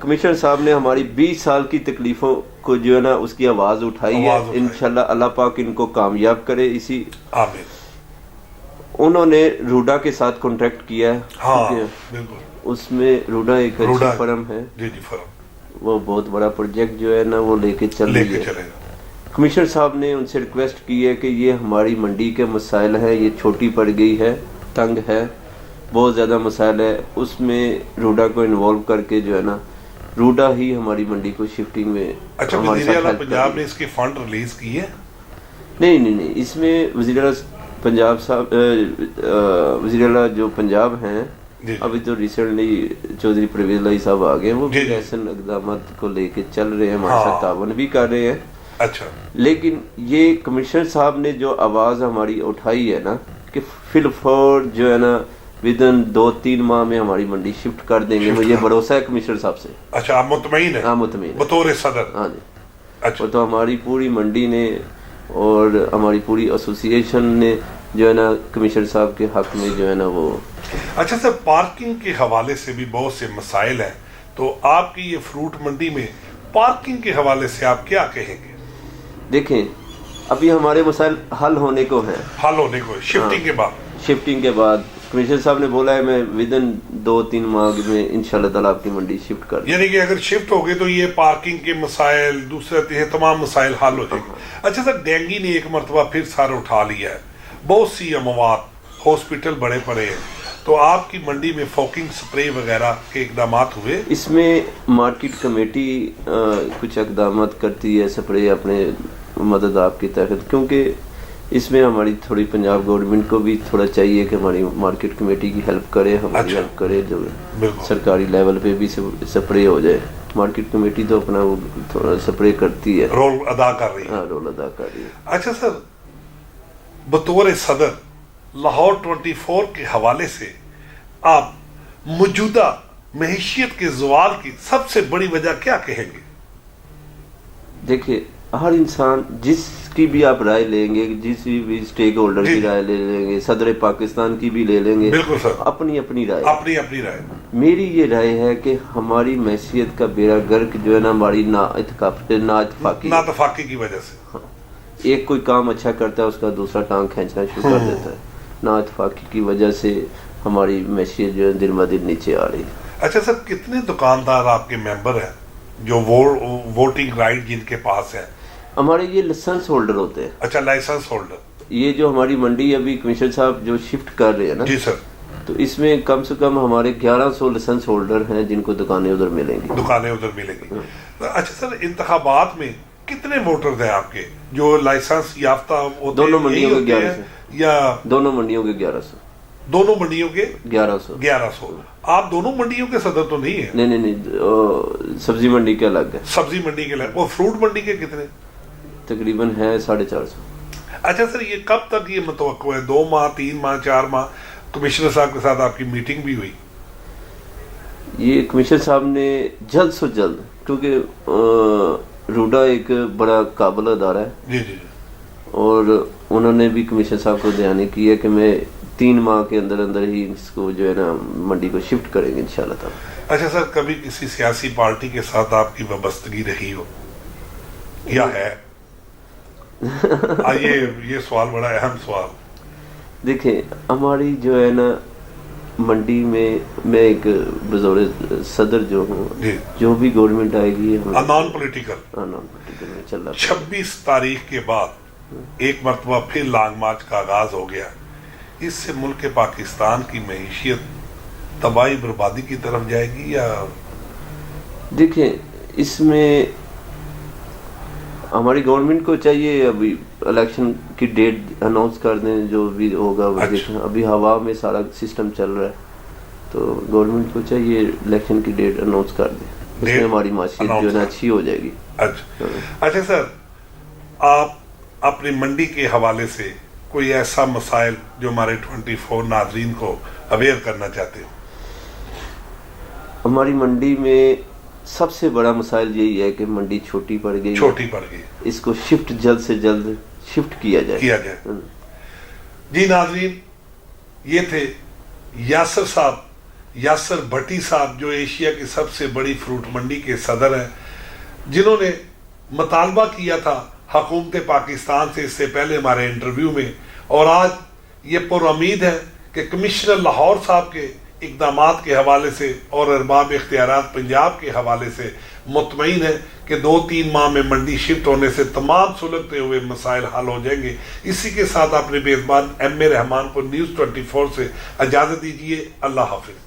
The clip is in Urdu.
کمشنر صاحب نے ہماری 20 سال کی تکلیفوں کو جو ہے نا اس کی آواز اٹھائی ہے. انشاءاللہ اللہ پاک ان کو کامیاب کرے. اسی آمین. انہوں نے روڈا کے ساتھ کانٹریکٹ کیا ہے. ہاں بالکل. اس میں روڈا ایک اچھی فرم ہے. جی جی فرم. وہ بہت بڑا پروجیکٹ جو ہے نا وہ لے کے چل رہی ہے. کمشنر صاحب نے ان سے ریکویسٹ کی ہے کہ یہ ہماری منڈی کے مسائل ہیں, یہ چھوٹی پڑ گئی ہے, تنگ ہے, بہت زیادہ مسائل ہے, اس میں روڈا کو انوالو کر کے جو ہے نا روڈا ہی ہماری منڈی کو شفٹنگ میں. اچھا وزیر اعلیٰ پنجاب نے اس کے فنڈ ریلیز کیے؟ نہیں, اس میں وزیر اعلیٰ پنجاب صاحب وزیر اعلیٰ جو پنجاب ہیں ابھی تو ریسنٹلی چودھری پرویز الہی صاحب آ گئے, وہ بھی ایسے اقدامات کو لے کے چل رہے ہیں, ہمارے ساتھ تعاون بھی کر رہے ہیں. اچھا لیکن یہ کمشنر صاحب نے جو آواز ہماری اٹھائی ہے نا کہ فی الفور جو ہے نا ودن 2-3 ماہ میں ہماری منڈی شفٹ کر دیں گے, مجھے بھروسہ ہے کمشنر صاحب سے. اچھا آپ مطمئن ہیں؟ ہاں مطمئن بطور صدر. ہاں جی. اچھا تو ہماری پوری منڈی نے اور ہماری پوری ایسوسیشن نے جو ہے نا کمشنر صاحب کے حق میں جو ہے نا وہ. اچھا سر, پارکنگ کے حوالے سے بھی بہت سے مسائل ہیں, تو آپ کی یہ فروٹ منڈی میں پارکنگ کے حوالے سے آپ کیا کہیں گے؟ دیکھیں ابھی ہمارے مسائل حل ہونے کو ہیں. حل ہونے کو شفٹنگ کے بعد. شفٹنگ کے بعد کمشنر صاحب نے بولا ہے میں ودن 2-3 ماہ میں انشاءاللہ تعالیٰ آپ کی منڈی شفٹ کر. یعنی کہ اگر شفٹ ہو گئے تو یہ پارکنگ کے مسائل, دوسرے تمام مسائل حل ہو جائیں گے. اچھا سر, ڈینگی نے ایک مرتبہ پھر سر اٹھا لیا ہے, بہت سی اموات, ہاسپٹل بڑے پڑے ہیں, تو آپ کی منڈی میں فوکنگ سپرے وغیرہ کے اقدامات ہوئے؟ اس میں مارکیٹ کمیٹی کچھ اقدامات کرتی ہے, سپرے اپنے مدد آپ کی تحت, کیونکہ اس میں ہماری تھوڑی پنجاب گورنمنٹ کو بھی تھوڑا چاہیے کہ ہماری مارکیٹ کمیٹی کی ہیلپ کرے, ہماری ہیلپ کرے, جو سرکاری لیول پہ بھی سپرے ہو جائے. مارکیٹ کمیٹی تو اپنا وہ تھوڑا سپرے کرتی ہے, رول ادا کر رہی ہے. ہاں رول ادا کر رہی ہے. اچھا سر, بطور صدر لاہور 24 کے حوالے سے آپ موجودہ معیشت کے زوال کی سب سے بڑی وجہ کیا کہیں گے؟ دیکھیں ہر انسان جس کی بھی آپ رائے لیں گے, جس بھی اسٹیک ہولڈر کی رائے لے لیں گے, صدر پاکستان کی بھی لے لیں گے, بالکل سر, اپنی اپنی رائے. اپنی رائے. میری یہ رائے ہے کہ ہماری معیشت کا بیڑا گرک جو ہے نا ہماری نااتفاقی کی وجہ سے. ایک کوئی کام اچھا کرتا ہے اس کا دوسرا ٹانگ کھینچنا شروع کر دیتا ہے. نااتفاقی کی وجہ سے ہماری معیشت جو ہے دن بہ دن نیچے آ رہی ہے. اچھا سر, کتنے دکاندار آپ کے ممبر ہیں جو ووٹنگ رائٹ جن کے پاس ہے؟ ہمارے یہ لائسنس ہولڈر ہوتے ہیں. اچھا لائسنس ہولڈر. یہ جو ہماری منڈی ابھی کمشنر صاحب جو شفٹ کر رہے ہیں نا, جی سر, تو اس میں کم سے کم ہمارے 1100 لائسنس ہولڈر ہیں جن کو دکانیں ادھر ملیں گی. اچھا سر, انتخابات میں کتنے ووٹرز ہیں آپ کے جو لائسنس یافتہ ہوتے ہیں؟ دونوں منڈیوں کے 1100 یا دونوں منڈیوں کے 1100. دونوں منڈیوں کے 1100. آپ دونوں منڈیوں کے صدر تو نہیں ہیں؟ نہیں, سبزی منڈی کے الگ ہے. سبزی منڈی کے الگ. اور فروٹ منڈی کے کتنے؟ تقریباً ہے 450. اچھا سر, یہ کب تک یہ متوقع ہے؟ 2 ماہ, 3 ماہ, 4 ماہ؟ کمشنر صاحب کے ساتھ آپ کی میٹنگ بھی ہوئی؟ یہ کمشنر صاحب نے جلد سے جلد, کیونکہ روڈا ایک بڑا قابل ادارہ ہے, جی جی, اور انہوں نے بھی کمشنر صاحب کو دھیان کیا کہ میں 3 ماہ کے اندر ہی اس کو جو ہے نا منڈی کو شفٹ کریں گے انشاءاللہ تعالی. اچھا سر, کبھی کسی سیاسی پارٹی کے ساتھ آپ کی وابستگی رہی ہو یا ہے؟ یہ سوال بڑا اہم سوال. دیکھیں ہماری جو ہے نا منڈی میں ایک بطور صدر جو ہوں, جو بھی گورنمنٹ آئے گی نان پولیٹیکل میں چل رہا. 26 تاریخ کے بعد ایک مرتبہ پھر لانگ مارچ کا آغاز ہو گیا. اس سے ملک پاکستان کی معیشت تباہی بربادی کی طرف جائے گی یا؟ دیکھیں اس میں ہماری گورنمنٹ کو چاہیے ابھی الیکشن کی ڈیٹ اناؤنس کر دیں, جو بھی ہوگا وہ دیکھیں. ابھی ہوا میں سارا سسٹم چل رہا ہے, تو گورنمنٹ کو چاہیے الیکشن کی ڈیٹ اناؤنس کر دیں, اس میں ہماری معیشت جو ہے اچھی ہو جائے گی. اچھا سر, آپ اپنی منڈی کے حوالے سے کوئی ایسا مسائل جو ہمارے 24 ناظرین کو اویئر کرنا چاہتے ہو؟ ہماری منڈی میں سب سے بڑا مسائل یہی ہے کہ منڈی چھوٹی پڑ گئی. اس کو شفٹ جلد سے جلد شفٹ کیا جائے. جی ناظرین, یہ تھے یاسر صاحب, یاسر بھٹی صاحب جو ایشیا کی سب سے بڑی فروٹ منڈی کے صدر ہیں، جنہوں نے مطالبہ کیا تھا حکومت پاکستان سے اس سے پہلے ہمارے انٹرویو میں، اور آج یہ پر امید ہے کہ کمشنر لاہور صاحب کے اقدامات کے حوالے سے اور ارباب اختیارات پنجاب کے حوالے سے مطمئن ہے کہ 2-3 ماہ میں منڈی شفٹ ہونے سے تمام سلگتے ہوئے مسائل حل ہو جائیں گے۔ اسی کے ساتھ اپنے میزبان ایم اے رحمان کو نیوز 24 سے اجازت دیجیے۔ اللہ حافظ۔